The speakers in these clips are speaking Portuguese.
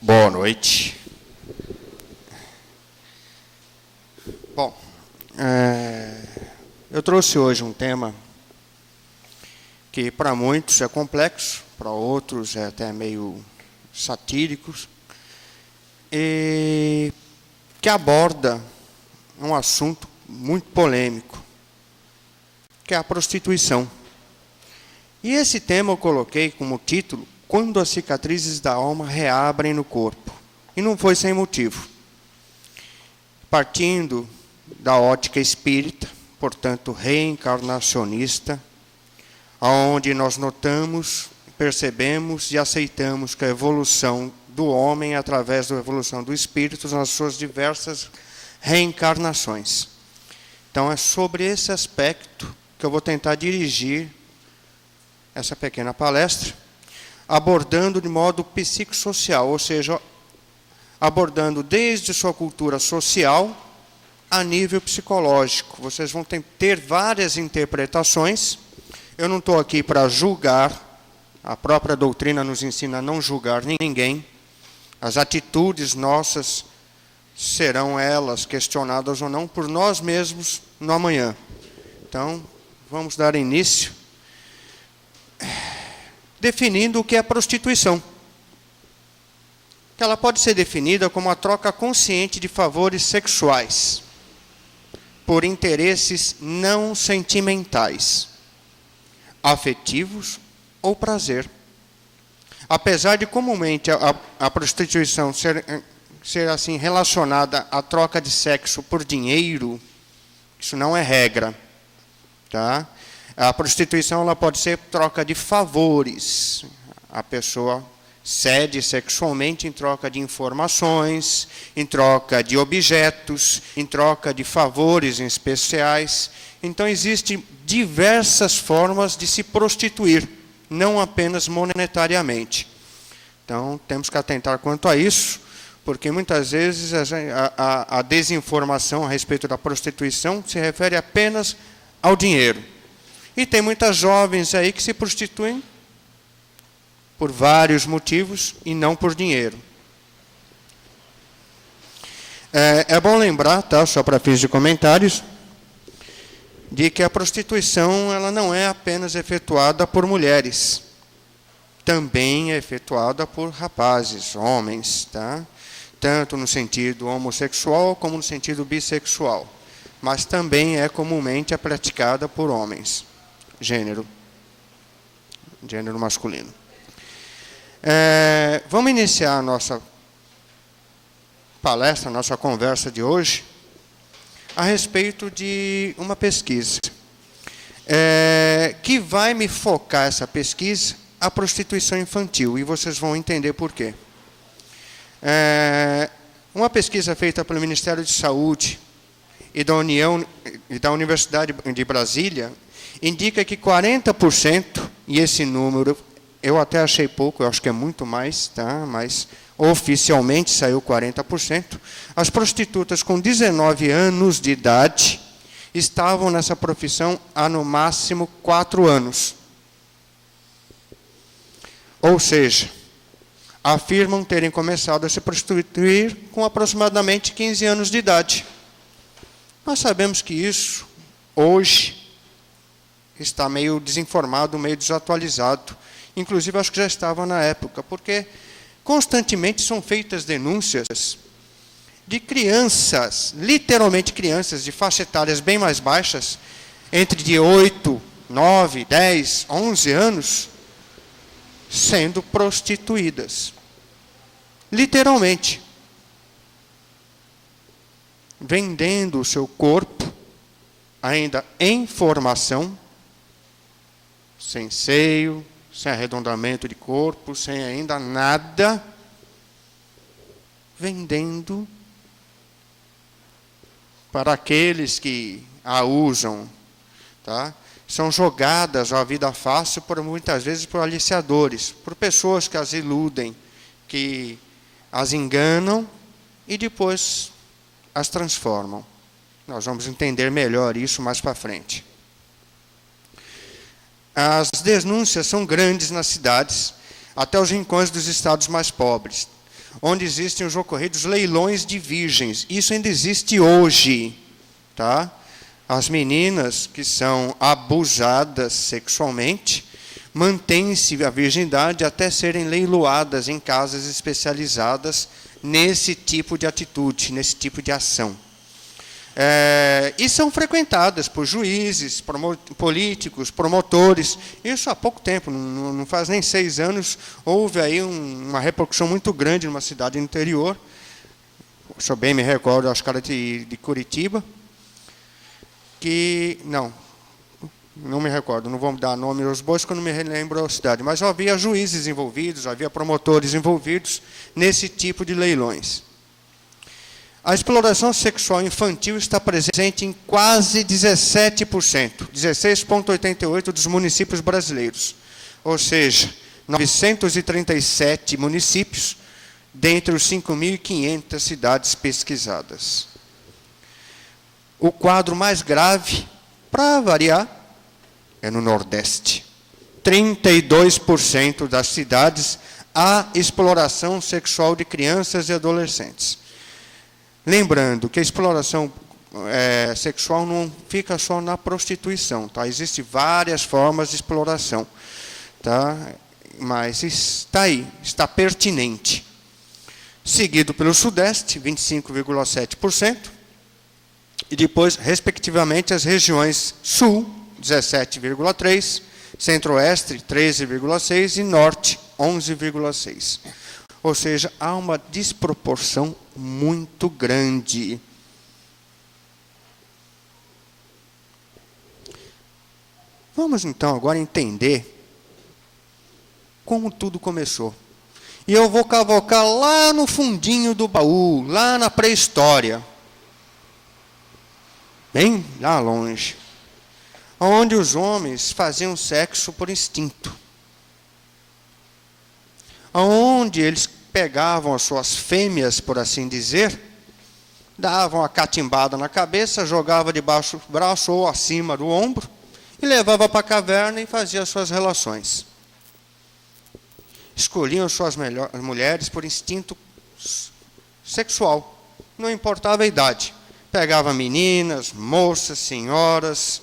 Boa noite. Bom, eu trouxe hoje um tema que para muitos é complexo, para outros é até meio satírico, e que aborda um assunto muito polêmico, que é a prostituição. E esse tema eu coloquei como título: Quando as cicatrizes da alma reabrem no corpo. E não foi sem motivo. Partindo da ótica espírita, portanto reencarnacionista, onde nós notamos, percebemos e aceitamos que a evolução do homem, através da evolução do espírito, nas suas diversas reencarnações. Então é sobre esse aspecto que eu vou tentar dirigir essa pequena palestra, abordando de modo psicossocial, ou seja, abordando desde sua cultura social a nível psicológico. Vocês vão ter várias interpretações. Eu não estou aqui para julgar, a própria doutrina nos ensina a não julgar ninguém. As atitudes nossas serão elas questionadas ou não por nós mesmos no amanhã. Então, vamos dar início definindo o que é prostituição. Que ela pode ser definida como a troca consciente de favores sexuais por interesses não sentimentais, afetivos ou prazer. Apesar de comumente a prostituição ser assim relacionada à troca de sexo por dinheiro, isso não é regra, tá? A prostituição ela pode ser troca de favores. A pessoa cede sexualmente em troca de informações, em troca de objetos, em troca de favores especiais. Então, existem diversas formas de se prostituir, não apenas monetariamente. Então, temos que atentar quanto a isso, porque muitas vezes a desinformação a respeito da prostituição se refere apenas ao dinheiro. E tem muitas jovens aí que se prostituem por vários motivos e não por dinheiro. É bom lembrar, tá, só para fins de comentários, de que a prostituição ela não é apenas efetuada por mulheres. Também é efetuada por rapazes, homens, tá? Tanto no sentido homossexual como no sentido bissexual. Mas também é comumente praticada por homens. Gênero masculino. Vamos iniciar a nossa palestra, a nossa conversa de hoje, a respeito de uma pesquisa, que vai me focar essa pesquisa a prostituição infantil, e vocês vão entender por quê. Uma pesquisa feita pelo Ministério de Saúde e da Universidade de Brasília indica que 40%, e esse número eu até achei pouco, eu acho que é muito mais, tá? Mas oficialmente saiu 40%, as prostitutas com 19 anos de idade estavam nessa profissão há no máximo 4 anos. Ou seja, afirmam terem começado a se prostituir com aproximadamente 15 anos de idade. Nós sabemos que isso, hoje, está meio desinformado, meio desatualizado. Inclusive, acho que já estava na época, porque constantemente são feitas denúncias de crianças, literalmente crianças, de faixa etárias bem mais baixas, entre de 8, 9, 10, 11 anos, sendo prostituídas. Literalmente. Vendendo o seu corpo, ainda em formação, sem seio, sem arredondamento de corpo, sem ainda nada, vendendo para aqueles que a usam, tá? são jogadas à vida fácil, muitas vezes por aliciadores, por pessoas que as iludem, que as enganam e depois as transformam. Nós vamos entender melhor isso mais para frente. As denúncias são grandes nas cidades, até os rincões dos estados mais pobres, onde existem os ocorridos leilões de virgens. Isso ainda existe hoje, tá? As meninas que são abusadas sexualmente mantêm-se a virgindade até serem leiloadas em casas especializadas nesse tipo de atitude, nesse tipo de ação. E são frequentadas por juízes, políticos, promotores. Isso há pouco tempo, não faz nem 6 anos, houve aí uma repercussão muito grande numa cidade do interior. Se eu bem me recordo, acho que era de Curitiba, que não me recordo, não vou dar nome aos bois, porque eu não me lembro a cidade, mas havia juízes envolvidos, havia promotores envolvidos nesse tipo de leilões. A exploração sexual infantil está presente em quase 17%, 16,88% dos municípios brasileiros, ou seja, 937 municípios, dentre os 5.500 cidades pesquisadas. O quadro mais grave, para variar, é no Nordeste. 32% das cidades há exploração sexual de crianças e adolescentes. Lembrando que a exploração sexual não fica só na prostituição, tá? Existem várias formas de exploração, tá? Mas está aí, está pertinente. Seguido pelo Sudeste, 25,7%, e depois, respectivamente, as regiões Sul, 17,3%, Centro-Oeste, 13,6% e Norte, 11,6%. Ou seja, há uma desproporção muito grande. Vamos, então, agora entender como tudo começou. E eu vou cavocar lá no fundinho do baú, lá na pré-história. Bem lá longe. Onde os homens faziam sexo por instinto. Onde eles pegavam as suas fêmeas, por assim dizer, davam a catimbada na cabeça, jogava debaixo do braço ou acima do ombro, e levava para a caverna e fazia as suas relações. Escolhiam suas mulheres por instinto sexual, não importava a idade. Pegava meninas, moças, senhoras,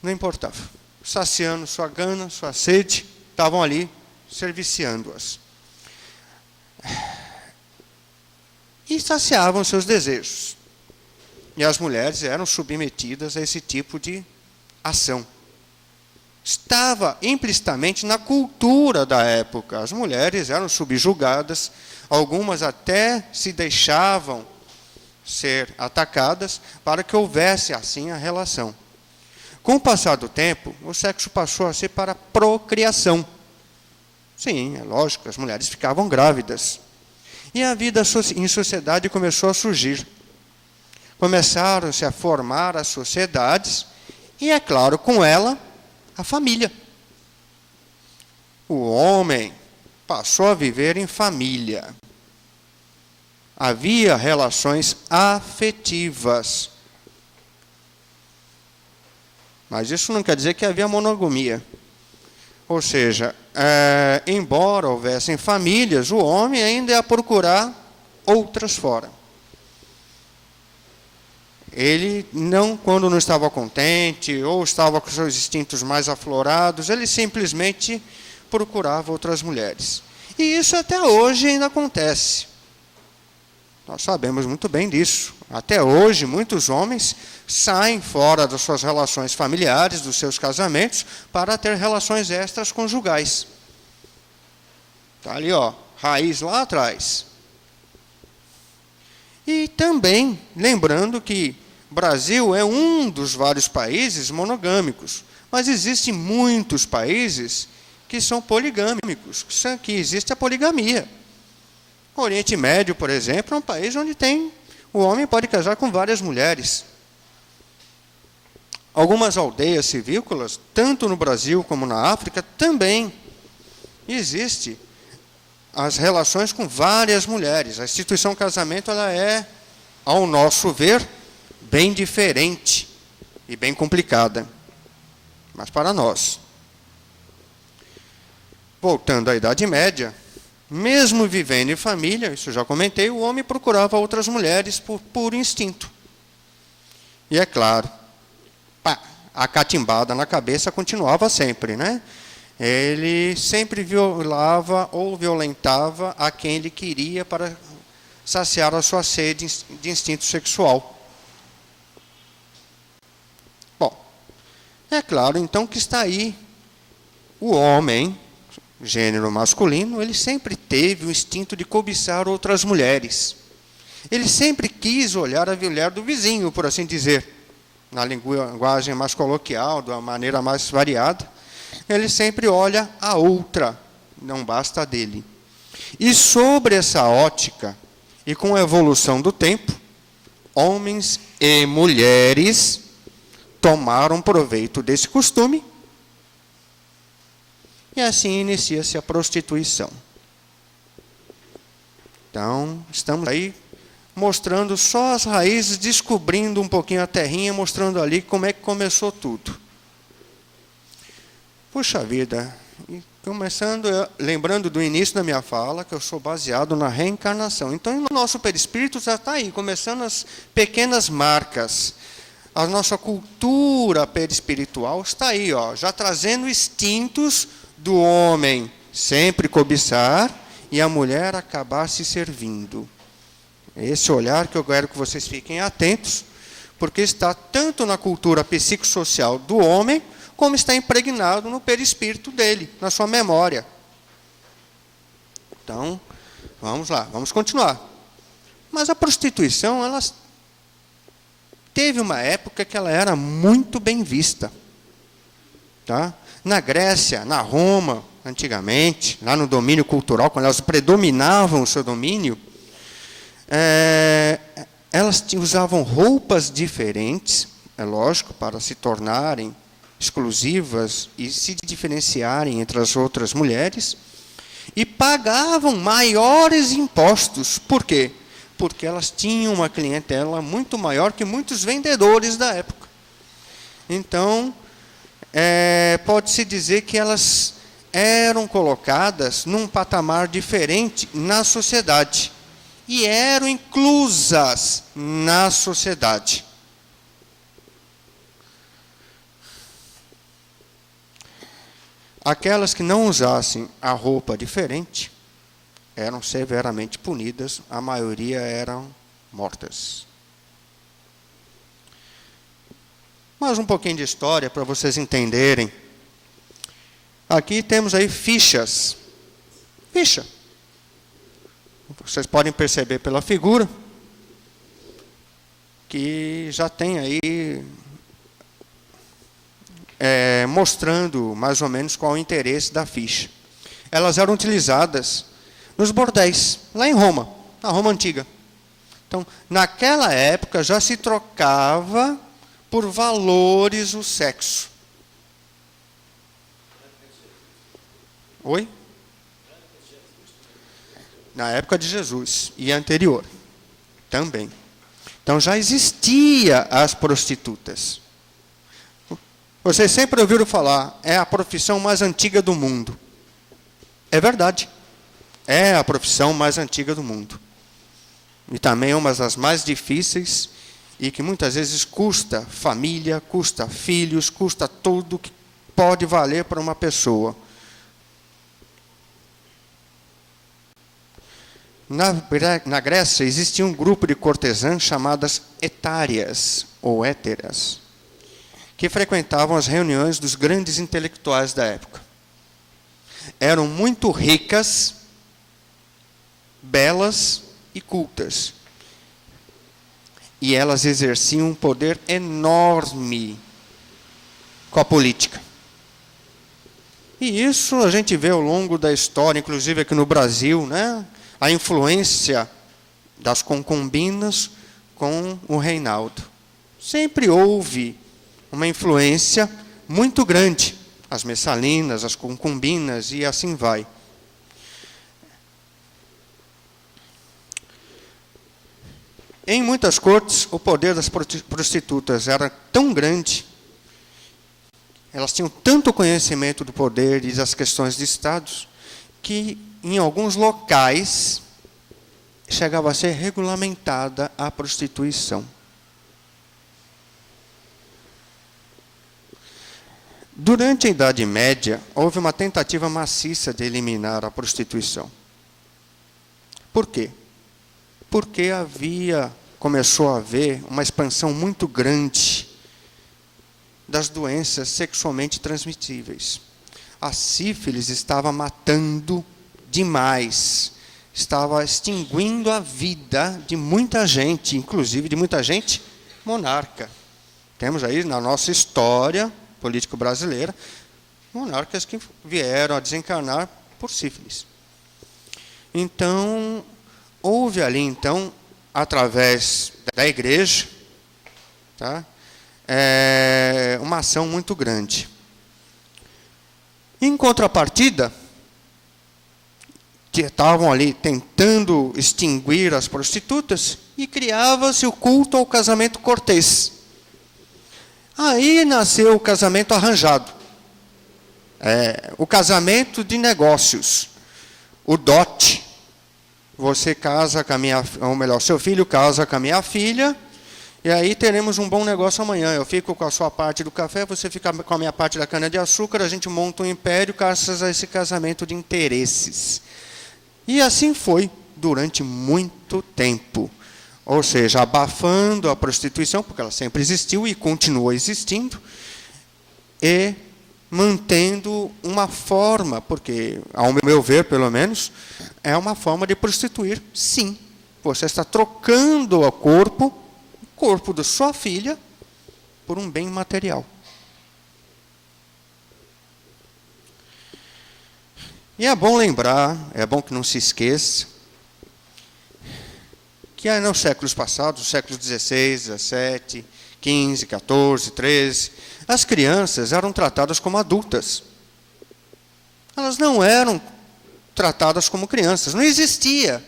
não importava. Saciando sua gana, sua sede, estavam ali serviciando-as. E saciavam seus desejos. E as mulheres eram submetidas a esse tipo de ação. Estava implicitamente na cultura da época. As mulheres eram subjugadas, algumas até se deixavam ser atacadas para que houvesse assim a relação. Com o passar do tempo, o sexo passou a ser para a procriação. Sim, é lógico, as mulheres ficavam grávidas. E a vida em sociedade começou a surgir. Começaram-se a formar as sociedades e, é claro, com ela, a família. O homem passou a viver em família. Havia relações afetivas. Mas isso não quer dizer que havia monogamia. Ou seja, embora houvessem famílias, o homem ainda ia procurar outras fora. Ele, quando não estava contente, ou estava com seus instintos mais aflorados, ele simplesmente procurava outras mulheres. E isso até hoje ainda acontece. Nós sabemos muito bem disso. Até hoje, muitos homens saem fora das suas relações familiares, dos seus casamentos, para ter relações extraconjugais. Está ali, ó, raiz lá atrás. E também, lembrando que o Brasil é um dos vários países monogâmicos, mas existem muitos países que são poligâmicos, que existe a poligamia. O Oriente Médio, por exemplo, é um país onde o homem pode casar com várias mulheres. Algumas aldeias civícolas, tanto no Brasil como na África, também existe as relações com várias mulheres. A instituição casamento ela é, ao nosso ver, bem diferente e bem complicada, mas para nós. Voltando à Idade Média, mesmo vivendo em família, isso já comentei, o homem procurava outras mulheres por puro instinto. E é claro, a catimbada na cabeça continuava sempre, né? Ele sempre violava ou violentava a quem ele queria para saciar a sua sede de instinto sexual. Bom, é claro então que está aí o homem, gênero masculino, ele sempre teve o instinto de cobiçar outras mulheres. Ele sempre quis olhar a mulher do vizinho, por assim dizer, na linguagem mais coloquial, da maneira mais variada. Ele sempre olha a outra, não basta a dele. E sobre essa ótica, e com a evolução do tempo, homens e mulheres tomaram proveito desse costume, e assim inicia-se a prostituição. Então, estamos aí mostrando só as raízes, descobrindo um pouquinho a terrinha, mostrando ali como é que começou tudo. Puxa vida, e começando, lembrando do início da minha fala, que eu sou baseado na reencarnação. Então, o nosso perispírito já está aí, começando as pequenas marcas. A nossa cultura perispiritual está aí, ó, já trazendo instintos do homem sempre cobiçar e a mulher acabar se servindo. Esse olhar que eu quero que vocês fiquem atentos, porque está tanto na cultura psicossocial do homem, como está impregnado no perispírito dele, na sua memória. Então, vamos lá, vamos continuar. Mas a prostituição, ela teve uma época que ela era muito bem vista. Tá? Na Grécia, na Roma, antigamente, lá no domínio cultural, quando elas predominavam o seu domínio, elas usavam roupas diferentes, é lógico, para se tornarem exclusivas e se diferenciarem entre as outras mulheres, e pagavam maiores impostos. Por quê? Porque elas tinham uma clientela muito maior que muitos vendedores da época. Então, pode-se dizer que elas eram colocadas num patamar diferente na sociedade, e eram inclusas na sociedade. Aquelas que não usassem a roupa diferente eram severamente punidas, a maioria eram mortas. Mais um pouquinho de história para vocês entenderem. Aqui temos aí fichas. Ficha. Vocês podem perceber pela figura que já tem aí mostrando mais ou menos qual é o interesse da ficha. Elas eram utilizadas nos bordéis, lá em Roma, na Roma antiga. Então, naquela época já se trocava por valores o sexo. Oi? Na época de Jesus e anterior também. Então já existia as prostitutas. Vocês sempre ouviram falar, é a profissão mais antiga do mundo. É verdade. É a profissão mais antiga do mundo. E também é uma das mais difíceis e que muitas vezes custa família, custa filhos, custa tudo que pode valer para uma pessoa. Na Grécia existia um grupo de cortesãs chamadas etárias ou héteras, que frequentavam as reuniões dos grandes intelectuais da época. Eram muito ricas, belas e cultas. E elas exerciam um poder enorme com a política. E isso a gente vê ao longo da história, inclusive aqui no Brasil, né? A influência das concubinas com o reinado. Sempre houve uma influência muito grande. As messalinas, as concubinas e assim vai. Em muitas cortes, o poder das prostitutas era tão grande, elas tinham tanto conhecimento do poder e das questões de Estados, que em alguns locais chegava a ser regulamentada a prostituição. Durante a Idade Média, houve uma tentativa maciça de eliminar a prostituição. Por quê? Porque começou a haver uma expansão muito grande das doenças sexualmente transmissíveis. A sífilis estava matando demais, estava extinguindo a vida de muita gente, inclusive de muita gente monarca. Temos aí na nossa história política brasileira monarcas que vieram a desencarnar por sífilis. Então, houve ali, então, através da igreja, tá? Uma ação muito grande. Em contrapartida, que estavam ali tentando extinguir as prostitutas, e criava-se o culto ao casamento cortês. Aí nasceu o casamento arranjado, o casamento de negócios, o dote. Você casa com a minha, ou melhor, seu filho casa com a minha filha, e aí teremos um bom negócio amanhã. Eu fico com a sua parte do café, você fica com a minha parte da cana-de-açúcar, a gente monta um império graças a esse casamento de interesses. E assim foi durante muito tempo. Ou seja, abafando a prostituição, porque ela sempre existiu e continua existindo, e mantendo uma forma, porque, ao meu ver, pelo menos, é uma forma de prostituir, sim. Você está trocando o corpo da sua filha, por um bem material. E é bom lembrar, é bom que não se esqueça, que nos séculos passados, séculos XVI, XVII, XV, XIV, XIII, as crianças eram tratadas como adultas. Elas não eram tratadas como crianças. Não existia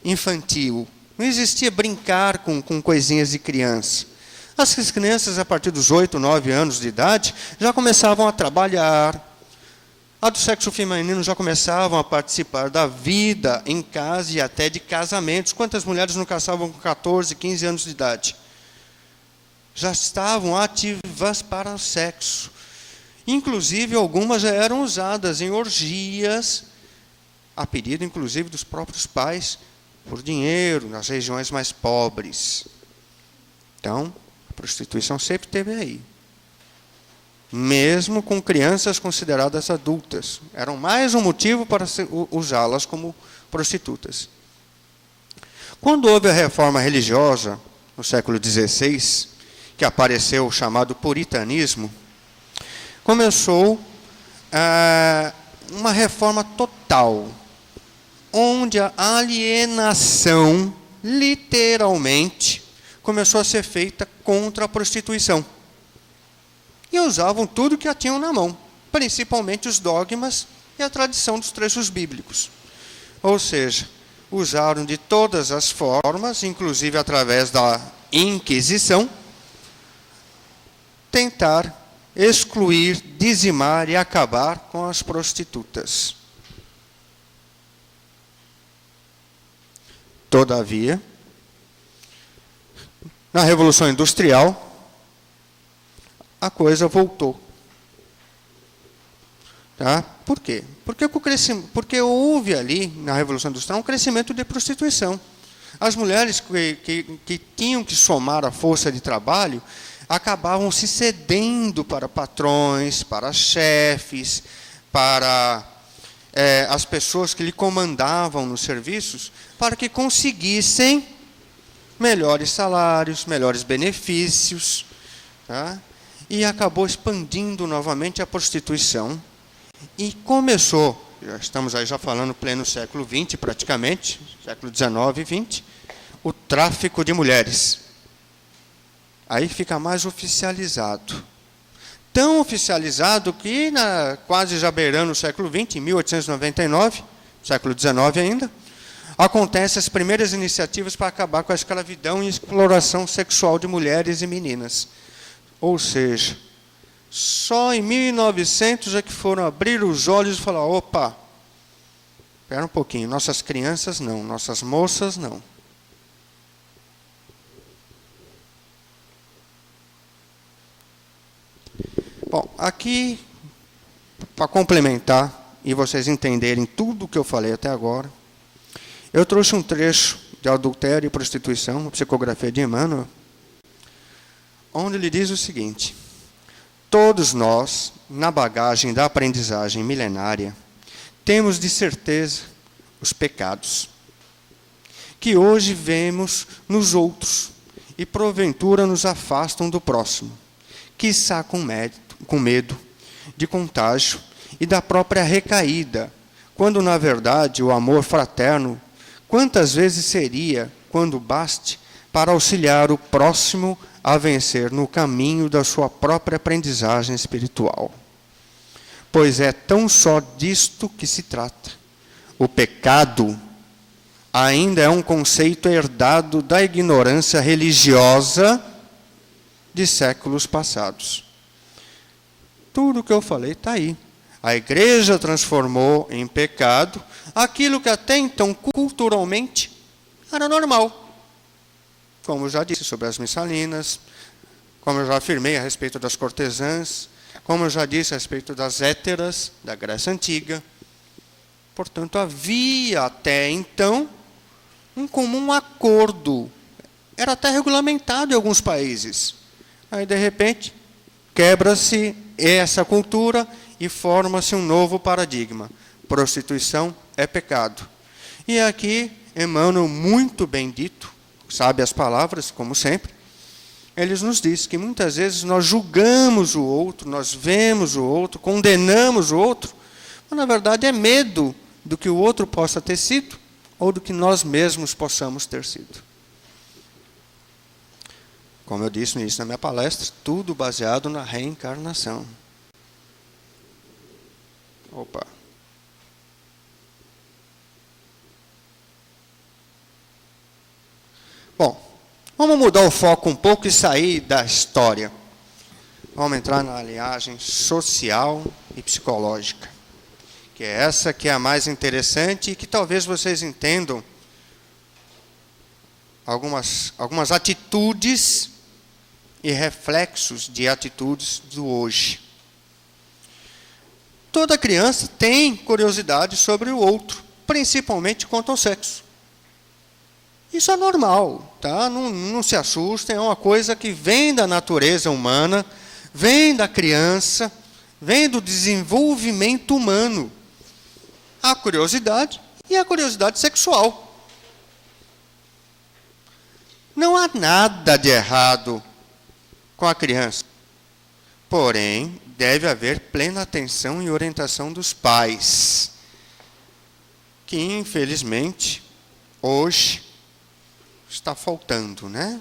infantil, não existia brincar com coisinhas de criança. As crianças, a partir dos 8, 9 anos de idade, já começavam a trabalhar. A do sexo feminino já começavam a participar da vida em casa e até de casamentos. Quantas mulheres não casavam com 14, 15 anos de idade? Já estavam ativas para o sexo. Inclusive, algumas já eram usadas em orgias, a pedido, inclusive, dos próprios pais, por dinheiro, nas regiões mais pobres. Então, a prostituição sempre esteve aí. Mesmo com crianças consideradas adultas. Eram mais um motivo para usá-las como prostitutas. Quando houve a reforma religiosa, no século XVI, que apareceu o chamado puritanismo, começou uma reforma total, onde a alienação, literalmente, começou a ser feita contra a prostituição. E usavam tudo que a tinham na mão, principalmente os dogmas e a tradição dos trechos bíblicos. Ou seja, usaram de todas as formas, inclusive através da Inquisição, tentar excluir, dizimar e acabar com as prostitutas. Todavia, na Revolução Industrial, a coisa voltou. Tá? Por quê? Porque houve ali, na Revolução Industrial, um crescimento de prostituição. As mulheres que tinham que somar a força de trabalho acabavam se cedendo para patrões, para chefes, para as pessoas que lhe comandavam nos serviços, para que conseguissem melhores salários, melhores benefícios. Tá? E acabou expandindo novamente a prostituição. E começou, já estamos aí já falando pleno século XX praticamente, século XIX e XX, o tráfico de mulheres. Aí fica mais oficializado. tão oficializado que, quase já beirando o século XX, em 1899, século XIX ainda, acontecem as primeiras iniciativas para acabar com a escravidão e exploração sexual de mulheres e meninas. Ou seja, só em 1900 é que foram abrir os olhos e falar, opa, espera um pouquinho, nossas crianças não, nossas moças não. Bom, aqui, para complementar e vocês entenderem tudo o que eu falei até agora, eu trouxe um trecho de Adultério e Prostituição, uma psicografia de Emmanuel, onde ele diz o seguinte: todos nós, na bagagem da aprendizagem milenária, temos de certeza os pecados que hoje vemos nos outros e porventura nos afastam do próximo, quiçá com medo de contágio e da própria recaída, quando na verdade o amor fraterno quantas vezes seria, quando baste, para auxiliar o próximo a vencer no caminho da sua própria aprendizagem espiritual. Pois é tão só disto que se trata. O pecado ainda é um conceito herdado da ignorância religiosa de séculos passados. Tudo o que eu falei está aí. A igreja transformou em pecado aquilo que até então, culturalmente, era normal. Como eu já disse sobre as missalinas, como eu já afirmei a respeito das cortesãs, como eu já disse a respeito das héteras da Grécia Antiga. Portanto, havia até então um comum acordo. Era até regulamentado em alguns países. Aí, de repente, quebra-se essa cultura e forma-se um novo paradigma. Prostituição é pecado. E aqui, Emmanuel, muito bem dito, sabe as palavras, como sempre, ele nos diz que muitas vezes nós julgamos o outro, nós vemos o outro, condenamos o outro, mas na verdade é medo do que o outro possa ter sido ou do que nós mesmos possamos ter sido. Como eu disse no início da minha palestra, tudo baseado na reencarnação. Opa! Bom, vamos mudar o foco um pouco e sair da história. Vamos entrar na linhagem social e psicológica, que é essa que é a mais interessante e que talvez vocês entendam algumas atitudes e reflexos de atitudes do hoje. Toda criança tem curiosidade sobre o outro, principalmente quanto ao sexo. Isso é normal, tá? Não se assustem, é uma coisa que vem da natureza humana, vem da criança, vem do desenvolvimento humano. A curiosidade e a curiosidade sexual. Não há nada de errado com a criança. Porém, deve haver plena atenção e orientação dos pais, que infelizmente, hoje, está faltando, né?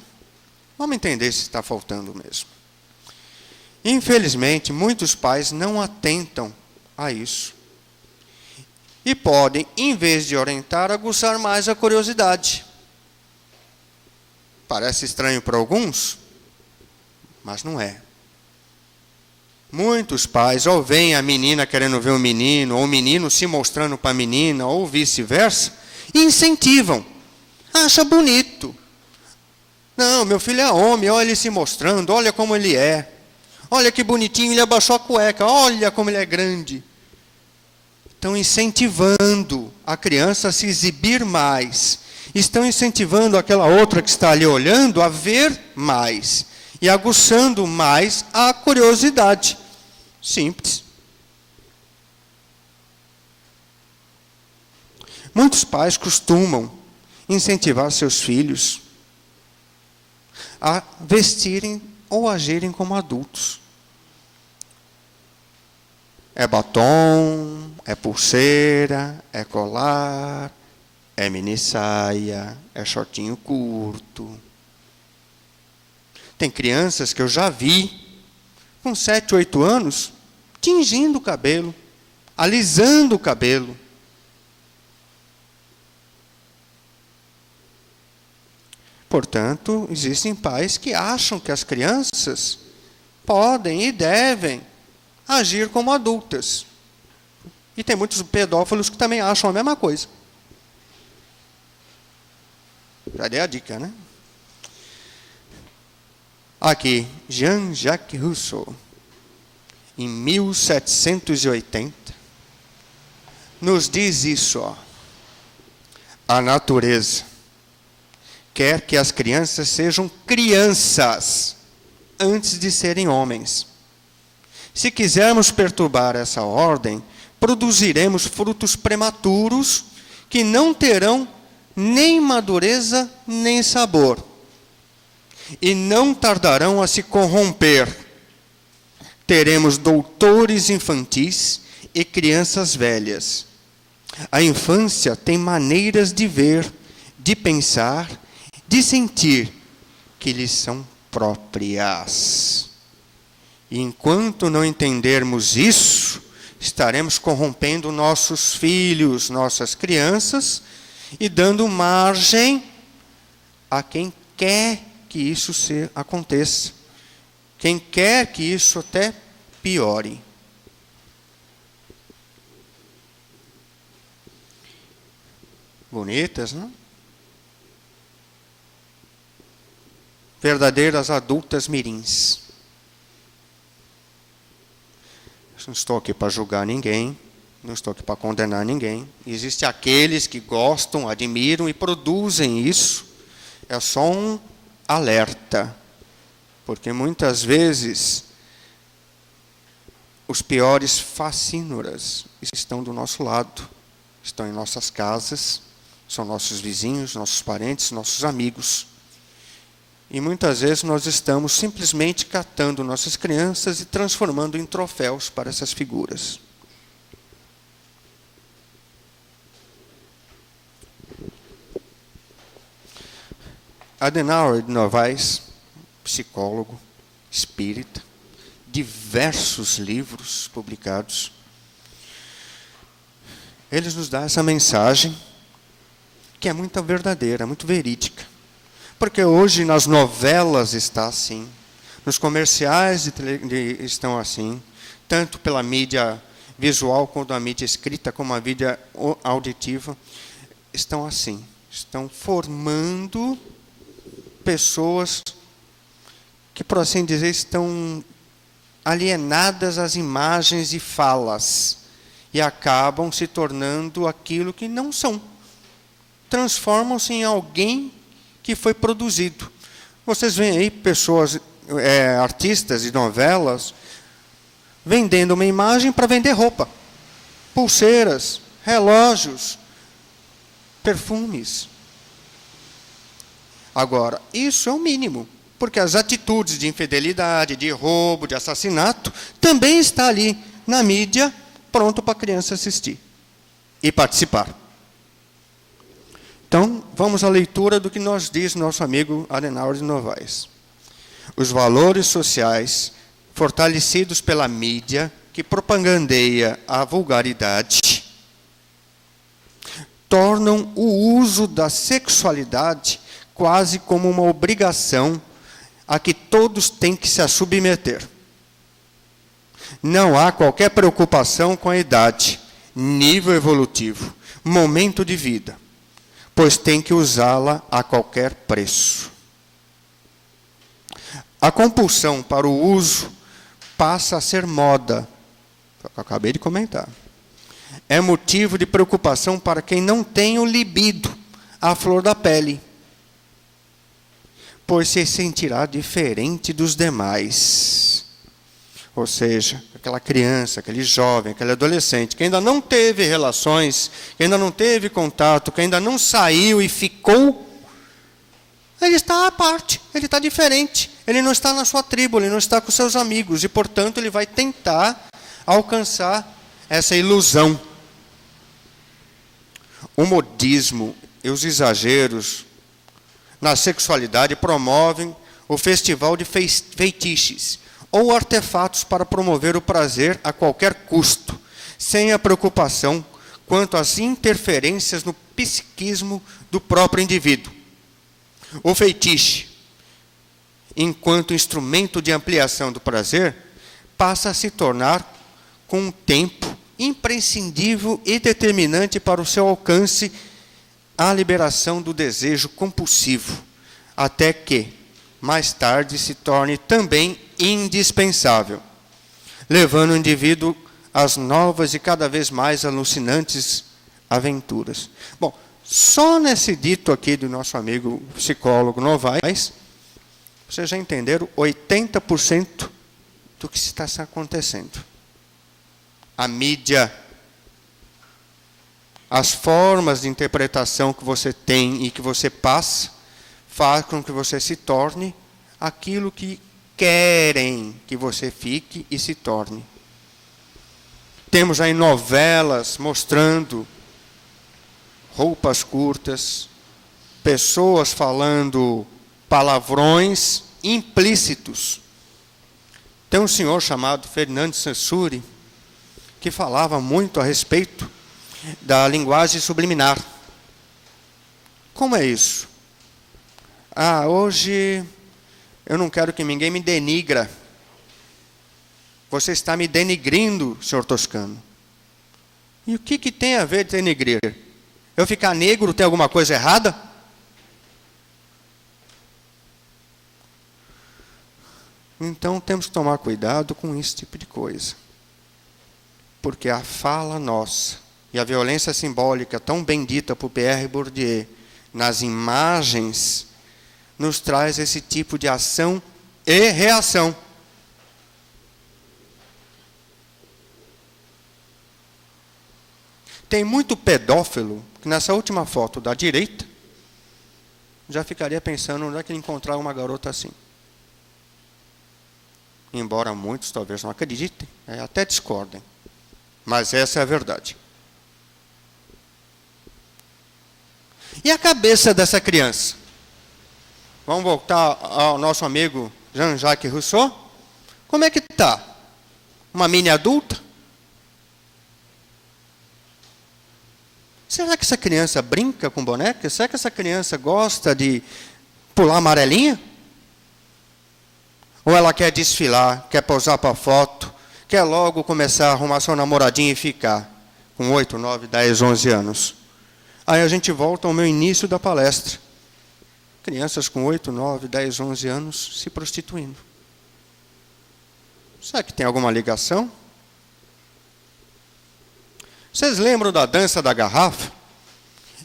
Vamos entender se está faltando mesmo. Infelizmente, muitos pais não atentam a isso. E podem, em vez de orientar, aguçar mais a curiosidade. Parece estranho para alguns, mas não é. Muitos pais, ou veem a menina querendo ver o menino, ou o menino se mostrando para a menina, ou vice-versa, e incentivam. Acha bonito. Não, meu filho é homem, olha ele se mostrando, olha como ele é. Olha que bonitinho, ele abaixou a cueca, olha como ele é grande. Estão incentivando a criança a se exibir mais. Estão incentivando aquela outra que está ali olhando a ver mais. E aguçando mais a curiosidade. Simples. Muitos pais costumam incentivar seus filhos a vestirem ou agirem como adultos. É batom, é pulseira, é colar, é mini saia, é shortinho curto. Tem crianças que eu já vi com 7, 8 anos, tingindo o cabelo, alisando o cabelo. Portanto, existem pais que acham que as crianças podem e devem agir como adultas. E tem muitos pedófilos que também acham a mesma coisa. Já dei a dica, né? Aqui, Jean-Jacques Rousseau, em 1780, nos diz isso, ó. A natureza quer que as crianças sejam crianças antes de serem homens. Se quisermos perturbar essa ordem, produziremos frutos prematuros que não terão nem madureza nem sabor, e não tardarão a se corromper. Teremos doutores infantis e crianças velhas. A infância tem maneiras de ver, de pensar, de sentir, que lhes são próprias. E enquanto não entendermos isso, estaremos corrompendo nossos filhos, nossas crianças, e dando margem a quem quer que isso aconteça. Quem quer que isso até piore. Bonitas, não? Verdadeiras adultas mirins. Não estou aqui para julgar ninguém, não estou aqui para condenar ninguém. Existem aqueles que gostam, admiram e produzem isso. É só um alerta, porque muitas vezes os piores facínoras estão do nosso lado, estão em nossas casas, são nossos vizinhos, nossos parentes, nossos amigos. E muitas vezes nós estamos simplesmente catando nossas crianças e transformando em troféus para essas figuras. Adenauer de Novaes, psicólogo, espírita, diversos livros publicados. Ele nos dá essa mensagem que é muito verdadeira, muito verídica. Porque hoje nas novelas está assim, nos comerciais estão assim, tanto pela mídia visual quanto a mídia escrita, como a mídia auditiva, estão assim, estão formando pessoas que, por assim dizer, estão alienadas às imagens e falas e acabam se tornando aquilo que não são. Transformam-se em alguém que foi produzido. Vocês veem aí pessoas, artistas de novelas, vendendo uma imagem para vender roupa, pulseiras, relógios, perfumes. Agora, isso é o mínimo, porque as atitudes de infidelidade, de roubo, de assassinato, também está ali na mídia, pronto para a criança assistir e participar. Então, vamos à leitura do que nos diz nosso amigo Adenauer de Novaes. Os valores sociais fortalecidos pela mídia, que propagandeia a vulgaridade, tornam o uso da sexualidade quase como uma obrigação a que todos têm que se submeter. Não há qualquer preocupação com a idade, nível evolutivo, momento de vida, pois tem que usá-la a qualquer preço. A compulsão para o uso passa a ser moda. Eu acabei de comentar. É motivo de preocupação para quem não tem o libido à flor da pele, pois se sentirá diferente dos demais. Ou seja, aquela criança, aquele jovem, aquele adolescente que ainda não teve relações, que ainda não teve contato, que ainda não saiu e ficou, ele está à parte, ele está diferente, ele não está na sua tribo, ele não está com seus amigos, e, portanto, ele vai tentar alcançar essa ilusão. O modismo e os exageros na sexualidade promovem o festival de feitiços, ou artefatos para promover o prazer a qualquer custo, sem a preocupação quanto às interferências no psiquismo do próprio indivíduo. O feitiço, enquanto instrumento de ampliação do prazer, passa a se tornar, com o tempo, imprescindível e determinante para o seu alcance a liberação do desejo compulsivo, até que, mais tarde, se torne também indispensável, levando o indivíduo às novas e cada vez mais alucinantes aventuras. Bom, só nesse dito aqui do nosso amigo psicólogo Novaes, vocês já entenderam 80% do que está acontecendo. A mídia, as formas de interpretação que você tem e que você passa, faz com que você se torne aquilo que querem que você fique e se torne. Temos aí novelas mostrando roupas curtas, pessoas falando palavrões implícitos. Tem um senhor chamado Fernando Saussure, que falava muito a respeito da linguagem subliminar. Como é isso? Hoje eu não quero que ninguém me denigra. Você está me denigrindo, senhor Toscano. E o que tem a ver denigrir? Eu ficar negro tem alguma coisa errada? Então temos que tomar cuidado com esse tipo de coisa. Porque a fala nossa e a violência simbólica tão bendita por Pierre Bourdieu nas imagens nos traz esse tipo de ação e reação. Tem muito pedófilo que nessa última foto da direita já ficaria pensando onde é que ele encontrar uma garota assim. Embora muitos talvez não acreditem, até discordem. Mas essa é a verdade. E a cabeça dessa criança? Vamos voltar ao nosso amigo Jean-Jacques Rousseau? Como é que está? Uma mini adulta? Será que essa criança brinca com boneca? Será que essa criança gosta de pular amarelinha? Ou ela quer desfilar, quer posar para foto, quer logo começar a arrumar seu namoradinho e ficar com 8, 9, 10, 11 anos? Aí a gente volta ao meu início da palestra. Crianças com 8, 9, 10, 11 anos se prostituindo. Será que tem alguma ligação? Vocês lembram da dança da garrafa?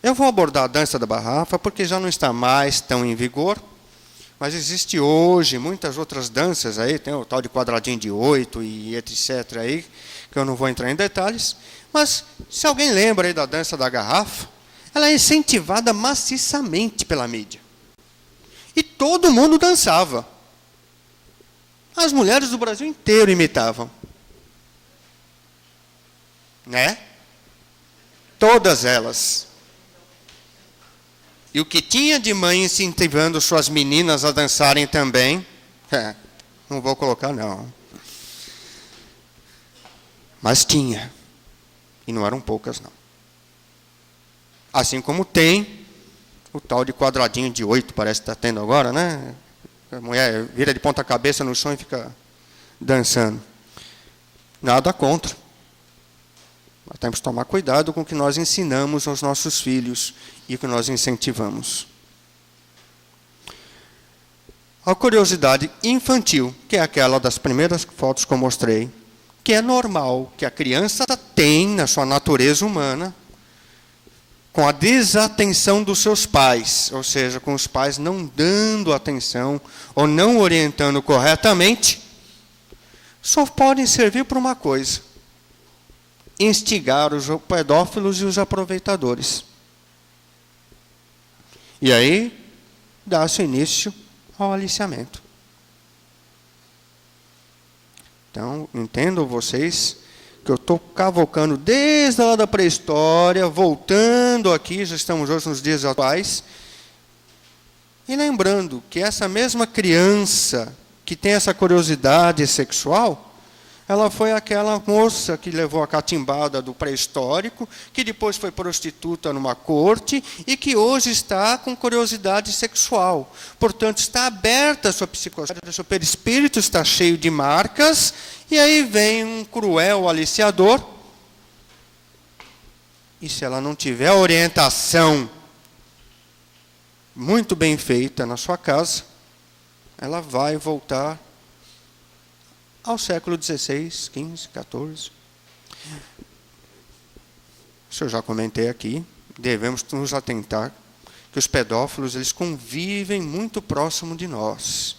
Eu vou abordar a dança da garrafa porque já não está mais tão em vigor, mas existe hoje muitas outras danças aí, tem o tal de quadradinho de 8 e etc. aí, que eu não vou entrar em detalhes, mas se alguém lembra aí da dança da garrafa, ela é incentivada maciçamente pela mídia. E todo mundo dançava. As mulheres do Brasil inteiro imitavam. Né? Todas elas. E o que tinha de mãe incentivando suas meninas a dançarem também, não vou colocar não. Mas tinha. E não eram poucas não. Assim como tem o tal de quadradinho de 8, parece que está tendo agora, né? A mulher vira de ponta cabeça no chão e fica dançando. Nada contra. Mas temos que tomar cuidado com o que nós ensinamos aos nossos filhos e o que nós incentivamos. A curiosidade infantil, que é aquela das primeiras fotos que eu mostrei, que é normal, que a criança tem na sua natureza humana, com a desatenção dos seus pais, ou seja, com os pais não dando atenção ou não orientando corretamente, só podem servir para uma coisa: instigar os pedófilos e os aproveitadores. E aí, dá-se início ao aliciamento. Então, entendam vocês que eu estou cavocando desde lá da pré-história, voltando aqui, já estamos hoje nos dias atuais, e lembrando que essa mesma criança que tem essa curiosidade sexual, ela foi aquela moça que levou a catimbada do pré-histórico, que depois foi prostituta numa corte e que hoje está com curiosidade sexual. Portanto, está aberta a sua psicossfera, o seu perispírito está cheio de marcas, e aí vem um cruel aliciador. E se ela não tiver a orientação muito bem feita na sua casa, ela vai voltar ao século XVI, XV, XIV. Isso eu já comentei aqui. Devemos nos atentar que os pedófilos eles convivem muito próximo de nós.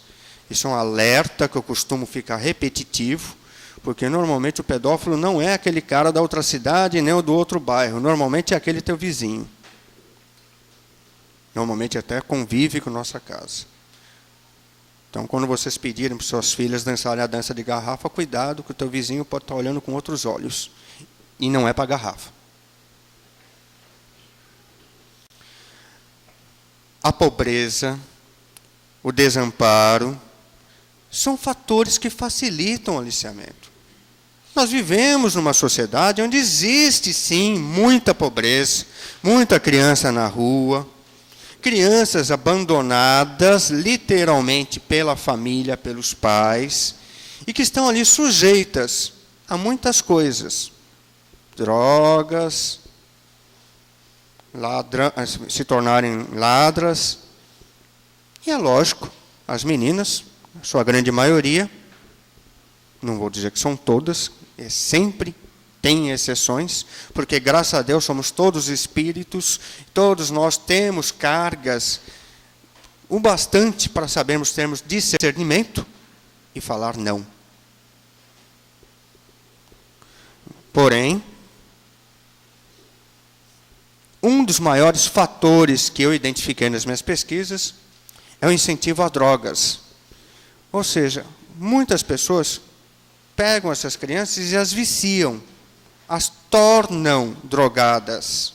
Isso é um alerta que eu costumo ficar repetitivo, porque normalmente o pedófilo não é aquele cara da outra cidade, nem o do outro bairro. Normalmente é aquele teu vizinho. Normalmente até convive com nossa casa. Então, quando vocês pedirem para suas filhas dançarem a dança de garrafa, cuidado, que o teu vizinho pode estar olhando com outros olhos. E não é para a garrafa. A pobreza, o desamparo, são fatores que facilitam o aliciamento. Nós vivemos numa sociedade onde existe, sim, muita pobreza, muita criança na rua, crianças abandonadas, literalmente, pela família, pelos pais, e que estão ali sujeitas a muitas coisas. Drogas, se tornarem ladras. E é lógico, as meninas, a sua grande maioria, não vou dizer que são todas, sempre tem exceções, porque graças a Deus somos todos espíritos, todos nós temos cargas o bastante para sabermos termos discernimento e falar não. Porém, um dos maiores fatores que eu identifiquei nas minhas pesquisas é o incentivo a drogas. Ou seja, muitas pessoas pegam essas crianças e as viciam, as tornam drogadas.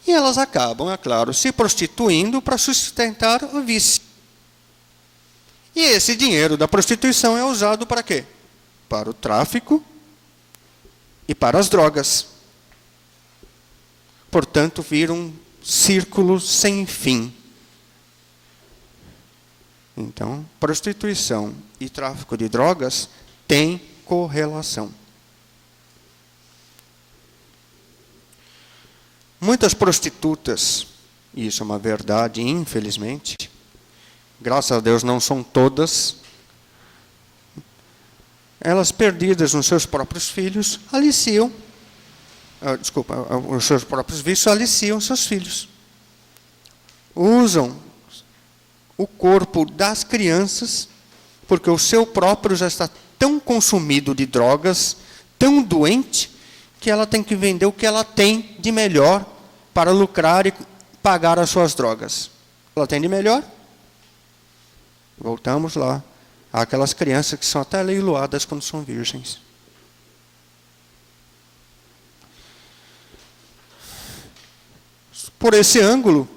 E elas acabam, é claro, se prostituindo para sustentar o vício. E esse dinheiro da prostituição é usado para quê? Para o tráfico e para as drogas. Portanto, vira um círculo sem fim. Então, prostituição e tráfico de drogas têm correlação. Muitas prostitutas, e isso é uma verdade, infelizmente, graças a Deus não são todas, elas perdidas nos seus próprios filhos, aliciam, os seus próprios vícios aliciam seus filhos. Usam o corpo das crianças, porque o seu próprio já está tão consumido de drogas, tão doente, que ela tem que vender o que ela tem de melhor para lucrar e pagar as suas drogas. Ela tem de melhor? Voltamos lá àquelas crianças que são até leiloadas quando são virgens. Por esse ângulo,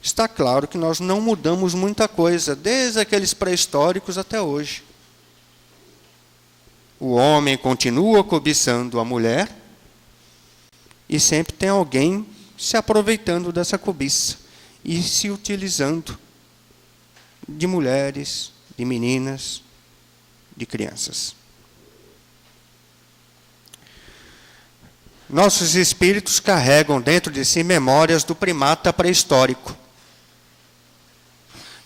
está claro que nós não mudamos muita coisa, desde aqueles pré-históricos até hoje. O homem continua cobiçando a mulher, e sempre tem alguém se aproveitando dessa cobiça e se utilizando de mulheres, de meninas, de crianças. Nossos espíritos carregam dentro de si memórias do primata pré-histórico,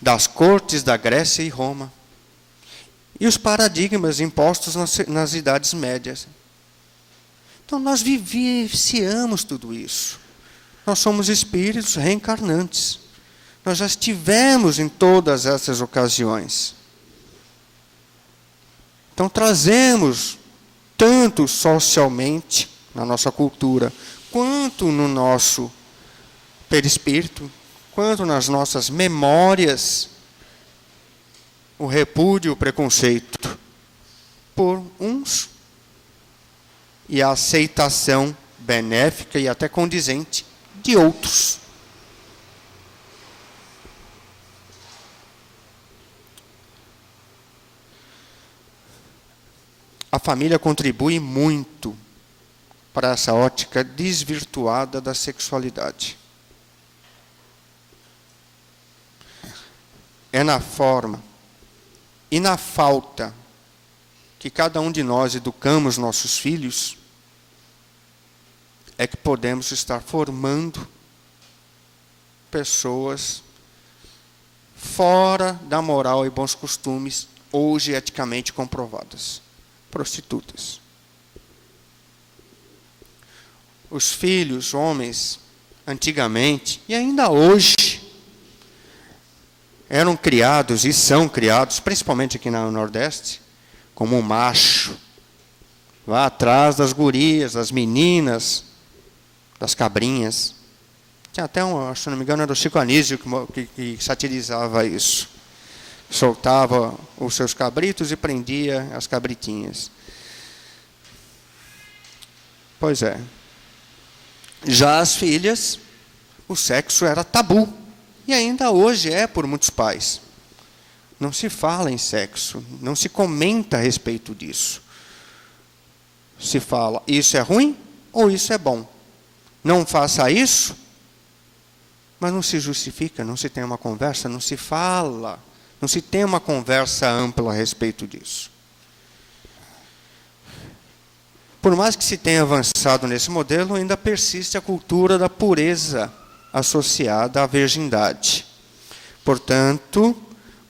das cortes da Grécia e Roma, e os paradigmas impostos nas idades médias. Então, nós vivenciamos tudo isso. Nós somos espíritos reencarnantes. Nós já estivemos em todas essas ocasiões. Então, trazemos, tanto socialmente, na nossa cultura, quanto no nosso perispírito, quanto nas nossas memórias, o repúdio, o preconceito por uns e a aceitação benéfica e até condizente de outros. a família contribui muito para essa ótica desvirtuada da sexualidade. É na forma e na falta que cada um de nós educamos nossos filhos, é que podemos estar formando pessoas fora da moral e bons costumes, hoje eticamente comprovadas. Prostitutas. Os filhos, homens, antigamente, e ainda hoje, eram criados e são criados, principalmente aqui no Nordeste, como um macho. Vá atrás das gurias, das meninas, das cabrinhas. Tinha até se não me engano, era o Chico Anísio que satirizava isso. Soltava os seus cabritos e prendia as cabritinhas. Pois é. Já as filhas, o sexo era tabu. E ainda hoje é por muitos pais. Não se fala em sexo, não se comenta a respeito disso. Se fala, isso é ruim ou isso é bom. Não faça isso, mas não se justifica, não se tem uma conversa, não se fala. Não se tem uma conversa ampla a respeito disso. Por mais que se tenha avançado nesse modelo, ainda persiste a cultura da pureza associada à virgindade. Portanto,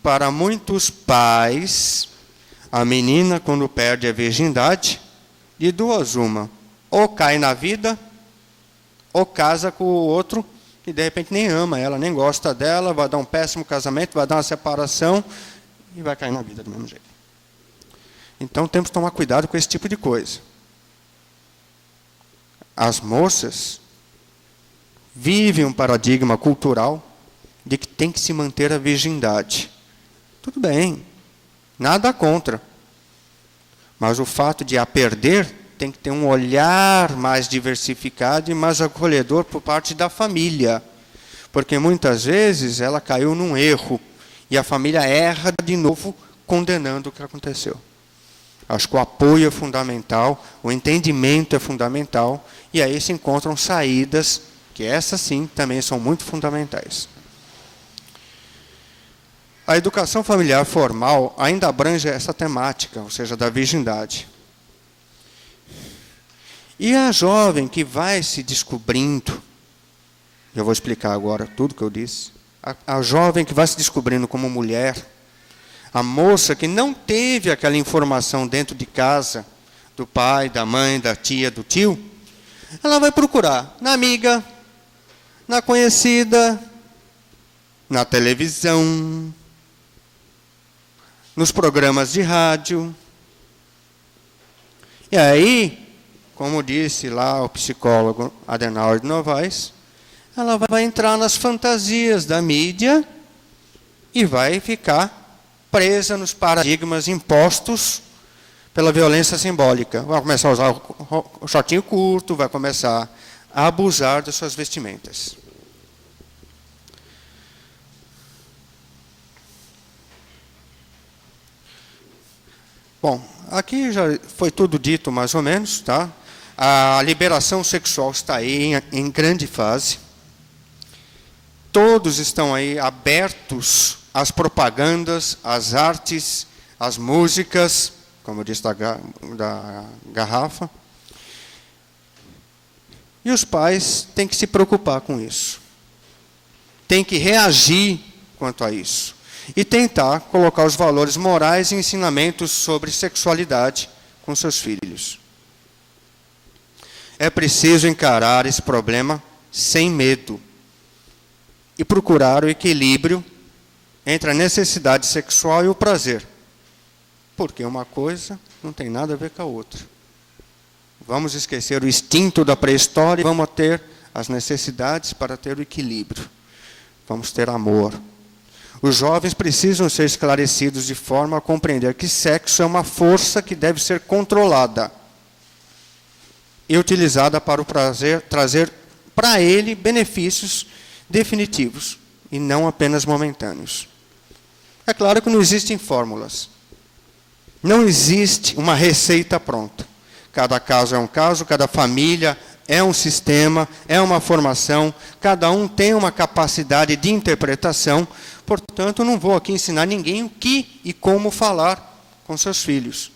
para muitos pais, a menina, quando perde a virgindade, de duas uma, ou cai na vida, ou casa com o outro, que de repente nem ama ela, nem gosta dela, vai dar um péssimo casamento, vai dar uma separação e vai cair na vida do mesmo jeito. Então temos que tomar cuidado com esse tipo de coisa. As moças vivem um paradigma cultural de que tem que se manter a virgindade. Tudo bem, nada contra. Mas o fato de a perder tem que ter um olhar mais diversificado e mais acolhedor por parte da família. Porque muitas vezes ela caiu num erro e a família erra de novo condenando o que aconteceu. Acho que o apoio é fundamental, o entendimento é fundamental e aí se encontram saídas, que essas sim também são muito fundamentais. A educação familiar formal ainda abrange essa temática, ou seja, da virgindade. E a jovem que vai se descobrindo, eu vou explicar agora tudo que eu disse, a jovem que vai se descobrindo como mulher, a moça que não teve aquela informação dentro de casa, do pai, da mãe, da tia, do tio, ela vai procurar na amiga, na conhecida, na televisão, nos programas de rádio. E aí, como disse lá o psicólogo Adenauer de Novaes, ela vai entrar nas fantasias da mídia e vai ficar presa nos paradigmas impostos pela violência simbólica. Vai começar a usar o shortinho curto, vai começar a abusar das suas vestimentas. Bom, aqui já foi tudo dito mais ou menos, tá? A liberação sexual está aí em grande fase. Todos estão aí abertos às propagandas, às artes, às músicas, como eu disse da garrafa. E os pais têm que se preocupar com isso. Têm que reagir quanto a isso. E tentar colocar os valores morais e ensinamentos sobre sexualidade com seus filhos. É preciso encarar esse problema sem medo e procurar o equilíbrio entre a necessidade sexual e o prazer. Porque uma coisa não tem nada a ver com a outra. Vamos esquecer o instinto da pré-história e vamos ter as necessidades para ter o equilíbrio. Vamos ter amor. Os jovens precisam ser esclarecidos de forma a compreender que sexo é uma força que deve ser controlada e utilizada para o prazer, trazer para ele benefícios definitivos e não apenas momentâneos. É claro que não existem fórmulas. Não existe uma receita pronta. Cada caso é um caso, cada família é um sistema, é uma formação, cada um tem uma capacidade de interpretação, portanto, não vou aqui ensinar ninguém o que e como falar com seus filhos.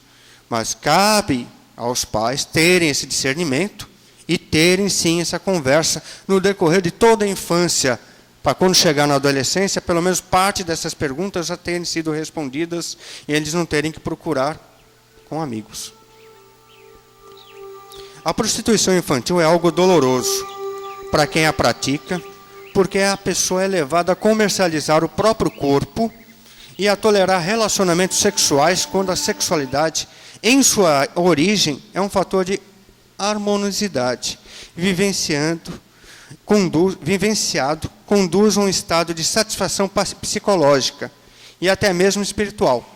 Mas cabe aos pais terem esse discernimento e terem, sim, essa conversa no decorrer de toda a infância, para quando chegar na adolescência, pelo menos parte dessas perguntas já terem sido respondidas e eles não terem que procurar com amigos. A prostituição infantil é algo doloroso para quem a pratica, porque a pessoa é levada a comercializar o próprio corpo e a tolerar relacionamentos sexuais quando a sexualidade, em sua origem, é um fator de harmoniosidade, vivenciado, conduz a um estado de satisfação psicológica e até mesmo espiritual.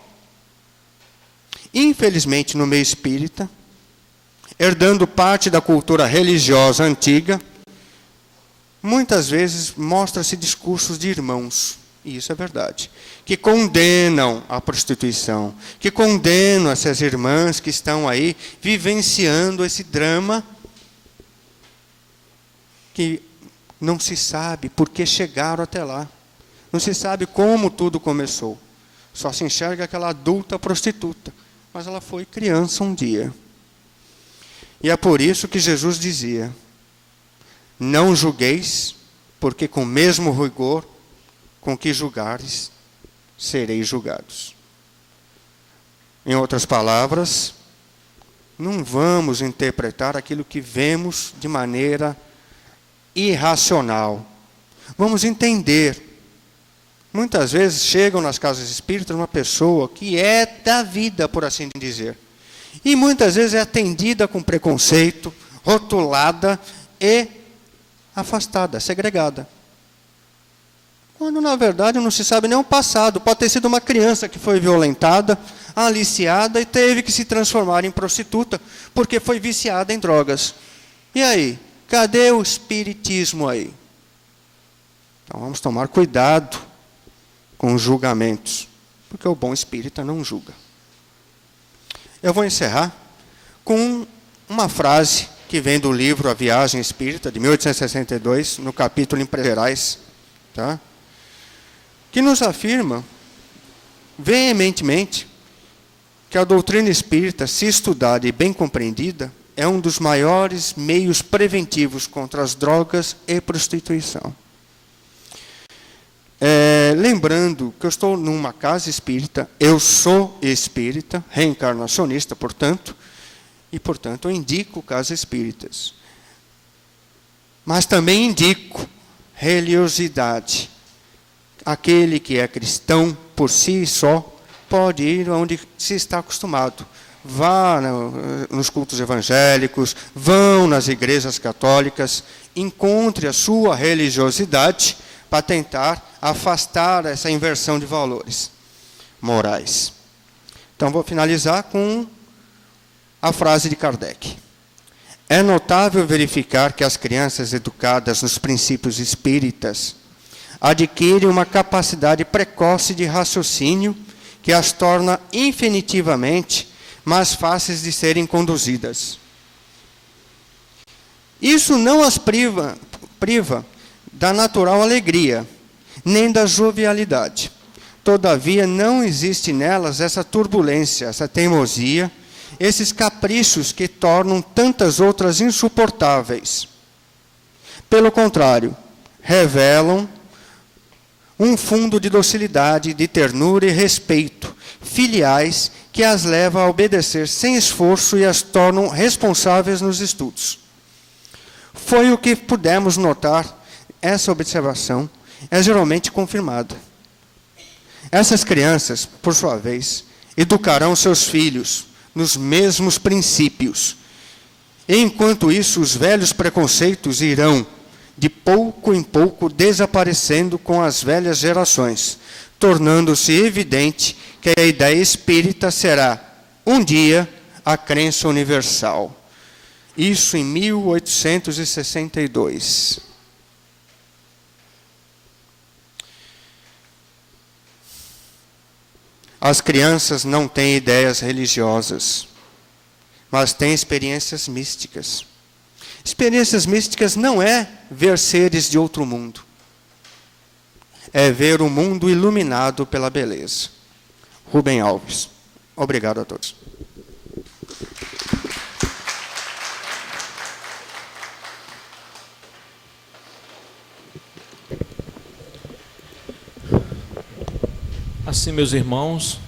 Infelizmente, no meio espírita, herdando parte da cultura religiosa antiga, muitas vezes mostra-se discursos de irmãos, e isso é verdade, que condenam a prostituição, que condenam essas irmãs que estão aí vivenciando esse drama que não se sabe por que chegaram até lá. Não se sabe como tudo começou. Só se enxerga aquela adulta prostituta, mas ela foi criança um dia. E é por isso que Jesus dizia: não julgueis, porque com o mesmo rigor com que julgares, sereis julgados. Em outras palavras, não vamos interpretar aquilo que vemos de maneira irracional. Vamos entender. Muitas vezes chegam nas casas espíritas uma pessoa que é da vida, por assim dizer. E muitas vezes é atendida com preconceito, rotulada e afastada, segregada. Quando, na verdade, não se sabe nem o passado. Pode ter sido uma criança que foi violentada, aliciada e teve que se transformar em prostituta, porque foi viciada em drogas. E aí? Cadê o espiritismo aí? Então, vamos tomar cuidado com os julgamentos, porque o bom espírita não julga. Eu vou encerrar com uma frase que vem do livro A Viagem Espírita, de 1862, no capítulo Empresariais, tá? Que nos afirma veementemente que a doutrina espírita, se estudada e bem compreendida, é um dos maiores meios preventivos contra as drogas e prostituição. Lembrando que eu estou numa casa espírita, eu sou espírita, reencarnacionista, portanto, e, portanto, eu indico casas espíritas. Mas também indico religiosidade. Aquele que é cristão, por si só, pode ir onde se está acostumado. Vá nos cultos evangélicos, vão nas igrejas católicas, encontre a sua religiosidade para tentar afastar essa inversão de valores morais. Então, vou finalizar com a frase de Kardec. É notável verificar que as crianças educadas nos princípios espíritas adquirem uma capacidade precoce de raciocínio que as torna infinitivamente mais fáceis de serem conduzidas. Isso não as priva da natural alegria, nem da jovialidade. Todavia, não existe nelas essa turbulência, essa teimosia, esses caprichos que tornam tantas outras insuportáveis. Pelo contrário, revelam um fundo de docilidade, de ternura e respeito, filiais, que as leva a obedecer sem esforço e as tornam responsáveis nos estudos. Foi o que pudemos notar. Essa observação é geralmente confirmada. Essas crianças, por sua vez, educarão seus filhos nos mesmos princípios. E, enquanto isso, os velhos preconceitos irão, de pouco em pouco, desaparecendo com as velhas gerações, tornando-se evidente que a ideia espírita será, um dia, a crença universal. Isso em 1862. As crianças não têm ideias religiosas, mas têm experiências místicas. Experiências místicas não é ver seres de outro mundo. É ver o mundo iluminado pela beleza. Rubem Alves. Obrigado a todos. Assim, meus irmãos,